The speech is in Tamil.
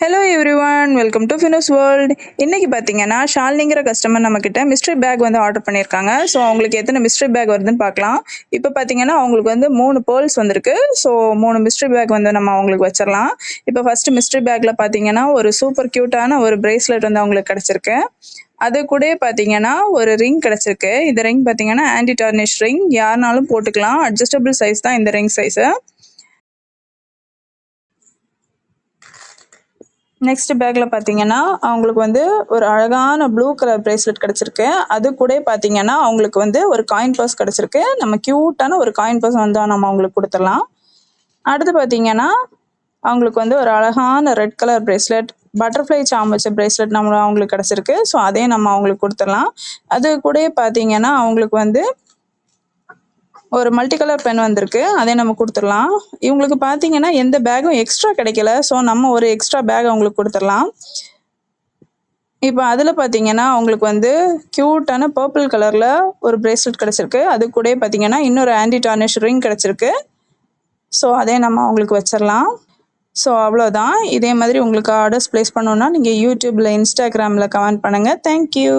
Hello everyone, welcome to Fino's world. இன்றைக்கி பார்த்தீங்கன்னா ஷாலினிங்கிற கஸ்டமர் நம்மக்கிட்ட மிஸ்ட்ரி பேக் வந்து ஆர்டர் பண்ணியிருக்காங்க. ஸோ அவங்களுக்கு எத்தனை மிஸ்ட்ரி பேக் வருதுன்னு பார்க்கலாம். இப்போ பார்த்தீங்கன்னா அவங்களுக்கு வந்து 3 பேர்ல்ஸ் வந்திருக்கு. ஸோ 3 மிஸ்ட்ரி பேக் வந்து நம்ம அவங்களுக்கு வச்சிடலாம். இப்போ ஃபஸ்ட்டு மிஸ்ட்ரி பேக்கில் பார்த்தீங்கன்னா ஒரு சூப்பர் க்யூட்டான ஒரு பிரேஸ்லெட் வந்து அவங்களுக்கு கிடச்சிருக்கு. அது கூட பார்த்தீங்கன்னா ஒரு ரிங் கிடச்சிருக்கு. இந்த ரிங் பார்த்தீங்கன்னா ஆன்டி டார்னிஷ் ரிங், யாருனாலும் போட்டுக்கலாம். அட்ஜஸ்டபிள் சைஸ் தான் இந்த ரிங் சைஸு. நெக்ஸ்ட் பேக்கில் பார்த்தீங்கன்னா அவங்களுக்கு வந்து ஒரு அழகான ப்ளூ கலர் பிரேஸ்லெட் கிடச்சிருக்கு. அது கூட பார்த்தீங்கன்னா அவங்களுக்கு வந்து ஒரு காயின் பர்ஸ் கிடச்சிருக்கு. நம்ம க்யூட்டான ஒரு காயின் பர்ஸ் வந்து நம்ம அவங்களுக்கு கொடுத்துடலாம். அடுத்து பார்த்தீங்கன்னா அவங்களுக்கு வந்து ஒரு அழகான ரெட் கலர் பிரேஸ்லெட், பட்டர்ஃப்ளை சாம் வச்ச பிரேஸ்லெட் நம்ம அவங்களுக்கு கிடச்சிருக்கு. ஸோ அதையும் நம்ம அவங்களுக்கு கொடுத்துடலாம். அது கூட பார்த்தீங்கன்னா அவங்களுக்கு வந்து ஒரு மல்டி கலர் பென் வந்திருக்கு. அதே நம்ம கொடுத்துடலாம். இவங்களுக்கு பார்த்தீங்கன்னா எந்த பேக்கும் எக்ஸ்ட்ரா கிடைக்கல. ஸோ நம்ம ஒரு எக்ஸ்ட்ரா பேக் அவங்களுக்கு கொடுத்துடலாம். இப்போ அதில் பார்த்தீங்கன்னா அவங்களுக்கு வந்து க்யூட்டான பர்பிள் கலரில் ஒரு பிரேஸ்லெட் கிடச்சிருக்கு. அது கூட பார்த்தீங்கன்னா இன்னொரு ஆன்டி டார்னிஷ் ரிங் கிடச்சிருக்கு. ஸோ அதே நம்ம அவங்களுக்கு வச்சிடலாம். ஸோ அவ்வளோதான். இதே மாதிரி உங்களுக்கு ஆர்டர்ஸ் ப்ளேஸ் பண்ணணுன்னா நீங்கள் யூடியூப்பில், இன்ஸ்டாகிராமில் கமெண்ட் பண்ணுங்கள். தேங்க்யூ.